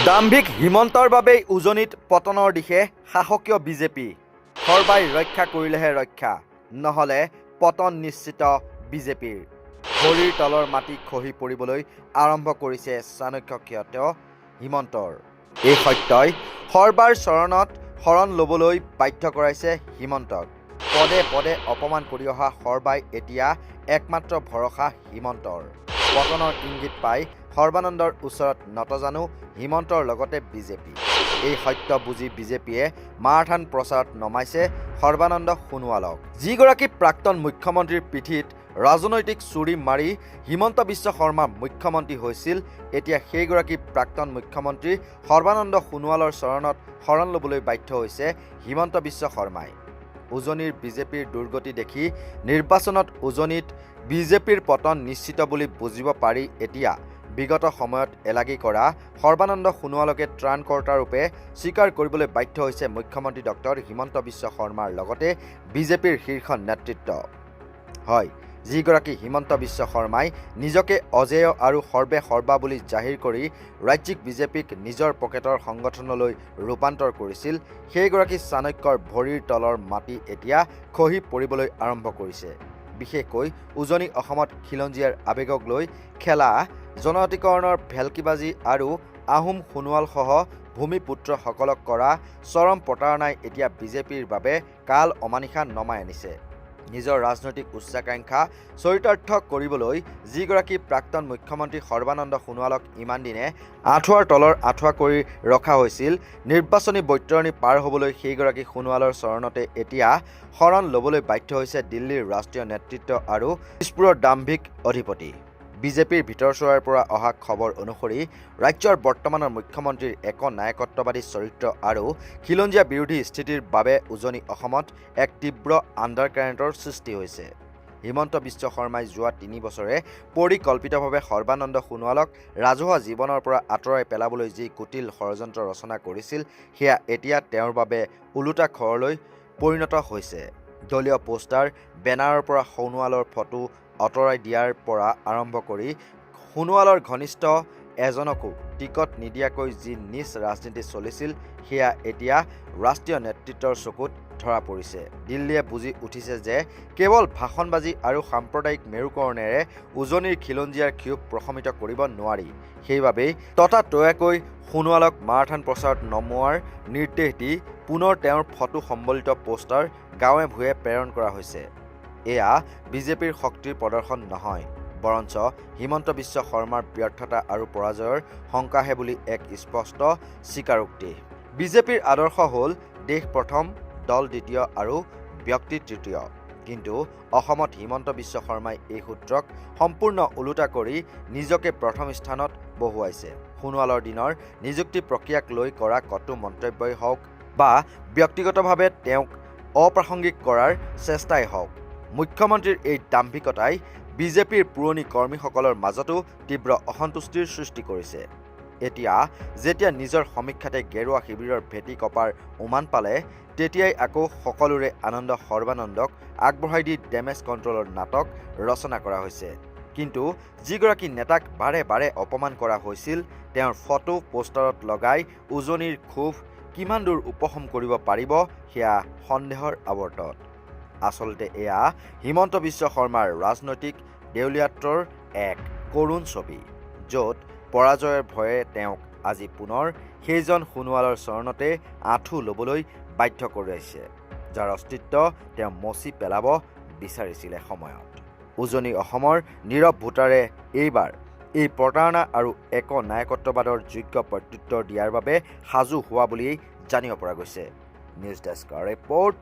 দাম্ভিক হিমন্তৰ বাবেই উজনিত পতনৰ দিশে সাহসীয় বিজেপি সৰ্বাই ৰক্ষা কৰিলেহে ৰক্ষা নহ'লে পতন নিশ্চিত বিজেপিৰ ভৰিৰ তলৰ মাটি খহি পৰিবলৈ আৰম্ভ কৰিছে চাণক্যক্ষত হিমন্তৰ এই সত্যই সৰ্বাৰ চৰণত শৰণ ল'বলৈ বাধ্য কৰাইছে হিমন্তক পদে পদে অপমান কৰি অহা সৰ্বাই এতিয়া একমাত্ৰ ভৰসা হিমন্তৰ পতনৰ ইংগিত পাই সৰ্বানন্দৰ ওচৰত নতজানু হিমন্তৰ লগতে বিজেপি এই সত্য বুজি বিজেপিয়ে মাৰাথান প্ৰচাৰত নমাইছে সৰ্বানন্দ সোণোৱালক যিগৰাকী প্ৰাক্তন মুখ্যমন্ত্ৰীৰ পিঠিত ৰাজনৈতিক চুৰি মাৰি হিমন্ত বিশ্ব শৰ্মা মুখ্যমন্ত্ৰী হৈছিল এতিয়া সেইগৰাকী প্ৰাক্তন মুখ্যমন্ত্ৰী সৰ্বানন্দ সোণোৱালৰ চৰণত শৰণ ল'বলৈ বাধ্য হৈছে হিমন্ত বিশ্ব শৰ্মাই উজনিৰ বিজেপিৰ দুৰ্গতি দেখি নিৰ্বাচনত উজনিত বিজেপিৰ পতন নিশ্চিত বুলি বুজিব পাৰি এতিয়া বিগত সময়ত এলাগি কৰা সৰ্বানন্দ সোণোৱালকে ত্ৰাণকৰ্তা ৰূপে স্বীকাৰ কৰিবলৈ বাধ্য হৈছে মুখ্যমন্ত্ৰী ডক্টৰ হিমন্ত বিশ্ব শৰ্মাৰ লগতে বিজেপিৰ শীৰ্ষ নেতৃত্ব হয় যিগৰাকী হিমন্ত বিশ্ব শৰ্মাই নিজকে অজেয় আৰু সৰ্বে সৰ্বা বুলি জাহিৰ কৰি ৰাজ্যিক বিজেপিক নিজৰ পকেটৰ সংগঠনলৈ ৰূপান্তৰ কৰিছিল সেইগৰাকী চাণক্যৰ ভৰিৰ তলৰ মাটি এতিয়া খহি পৰিবলৈ আৰম্ভ কৰিছে বিশেষকৈ উজনি অসমত খিলঞ্জীয়াৰ আৱেগক লৈ খেলা জনজাতিকৰণৰ ভেলকিবাজি আৰু আহোম সোণোৱালসহ ভূমিপুত্ৰসকলক কৰা চৰম প্ৰতাৰণাই এতিয়া বিজেপিৰ বাবে কাল অমানিশা নমাই আনিছে নিজৰ ৰাজনৈতিক উচ্চাকাংক্ষা চৰিতাৰ্থ কৰিবলৈ যিগৰাকী প্ৰাক্তন মুখ্যমন্ত্ৰী সৰ্বানন্দ সোণোৱালক ইমান দিনে আঁঠুৱাৰ তলৰ আঁঠুৱা কৰি ৰখা হৈছিল নিৰ্বাচনী বৈতৰণি পাৰ হ'বলৈ সেইগৰাকী সোণোৱালৰ চৰণতে এতিয়া শৰণ ল'বলৈ বাধ্য হৈছে দিল্লীৰ ৰাষ্ট্ৰীয় নেতৃত্ব আৰু দিছপুৰৰ দাম্ভিক অধিপতি বিজেপিৰ ভিতৰচোৱাৰ পৰা অহা খবৰ অনুসৰি ৰাজ্যৰ বৰ্তমানৰ মুখ্যমন্ত্ৰীৰ একনায়কত্ববাদী চৰিত্ৰ আৰু খিলঞ্জীয়া বিৰোধী স্থিতিৰ বাবে উজনি অসমত এক তীব্ৰ আণ্ডাৰকাৰেণ্টৰ সৃষ্টি হৈছে হিমন্ত বিশ্ব শৰ্মাই যোৱা 3 বছৰে পৰিকল্পিতভাৱে সৰ্বানন্দ সোণোৱালক ৰাজহুৱা জীৱনৰ পৰা আঁতৰাই পেলাবলৈ যি কুটিল ষড়যন্ত্ৰ ৰচনা কৰিছিল সেয়া এতিয়া তেওঁৰ বাবে ওলোটা খৰলৈ পৰিণত হৈছে দলীয় পোষ্টাৰ বেনাৰৰ পৰা সোণোৱালৰ ফটো আঁতৰাই দিয়াৰ পৰা আৰম্ভ কৰি সোণোৱালৰ ঘনিষ্ঠ এজনকো টিকট নিদিয়াকৈ যি নিজ ৰাজনীতি চলিছিল সেয়া এতিয়া ৰাষ্ট্ৰীয় নেতৃত্বৰ চকুত ধৰা পৰিছে দিল্লীয়ে বুজি উঠিছে যে কেৱল ভাষণবাজি আৰু সাম্প্ৰদায়িক মেৰুকৰণেৰে উজনিৰ খিলঞ্জীয়াৰ ক্ষোভ প্ৰশমিত কৰিব নোৱাৰি সেইবাবেই ততাতৈয়াকৈ সোণোৱালক মাৰাথান প্ৰচাৰত নমোৱাৰ নিৰ্দেশ দি পুনৰ তেওঁৰ ফটো সম্বলিত পোষ্টাৰ গাঁৱে ভূঞে প্ৰেৰণ কৰা হৈছে এয়া বিজেপিৰ শক্তিৰ প্ৰদৰ্শন নহয় বৰঞ্চ হিমন্ত বিশ্ব শৰ্মাৰ ব্যৰ্থতা আৰু পৰাজয়ৰ শংকাহে বুলি এক স্পষ্ট স্বীকাৰোক্তি বিজেপিৰ আদৰ্শ হ'ল দেশ প্ৰথম দল দ্বিতীয় আৰু ব্যক্তি তৃতীয় কিন্তু অসমত হিমন্ত বিশ্ব শৰ্মাই এই সূত্ৰক সম্পূৰ্ণ ওলোটা কৰি নিজকে প্ৰথম স্থানত বহুৱাইছে সোণোৱালৰ দিনৰ নিযুক্তি প্ৰক্ৰিয়াক লৈ কৰা কটু মন্তব্যই হওক বা ব্যক্তিগতভাৱে তেওঁক অপ্ৰাসংগিক কৰাৰ চেষ্টাই হওক মুখ্যমন্ত্ৰীৰ এই দাম্ভিকতাই বিজেপিৰ পুৰণি কৰ্মীসকলৰ মাজতো তীব্ৰ অসন্তুষ্টিৰ সৃষ্টি কৰিছে এতিয়া যেতিয়া নিজৰ সমীক্ষাতে গেৰুৱা শিবিৰৰ ভেটি কপাৰ উমান পালে তেতিয়াই আকৌ সকলোৰে আনন্দ সৰ্বানন্দক আগবঢ়াই দি ডেমেজ কণ্ট্ৰলৰ নাটক ৰচনা কৰা হৈছে কিন্তু যিগৰাকী নেতাক বাৰে বাৰে অপমান কৰা হৈছিল তেওঁৰ ফটো পোষ্টাৰত লগাই উজনিৰ ক্ষোভ কিমান দূৰ উপশম কৰিব পাৰিব সেয়া সন্দেহৰ আৱৰ্তত আচলতে এয়া হিমন্ত বিশ্ব শৰ্মাৰ ৰাজনৈতিক দেউলীয়াত্বৰ এক কৰুণ ছবি য'ত পৰাজয়ৰ ভয়ে তেওঁক আজি পুনৰ সেইজন সোণোৱালৰ চৰণতে আঁঠু ল'বলৈ বাধ্য কৰাইছে যাৰ অস্তিত্ব তেওঁ মচি পেলাব বিচাৰিছিলে সময়ত উজনি অসমৰ নীৰৱ ভোটাৰে এইবাৰ এই প্ৰতাৰণা আৰু একনায়কত্ববাদৰ যোগ্য প্ৰত্যুত্তৰ দিয়াৰ বাবে সাজু হোৱা বুলিয়েই জানিব পৰা গৈছে নিউজ ডেস্কৰ ৰিপৰ্ট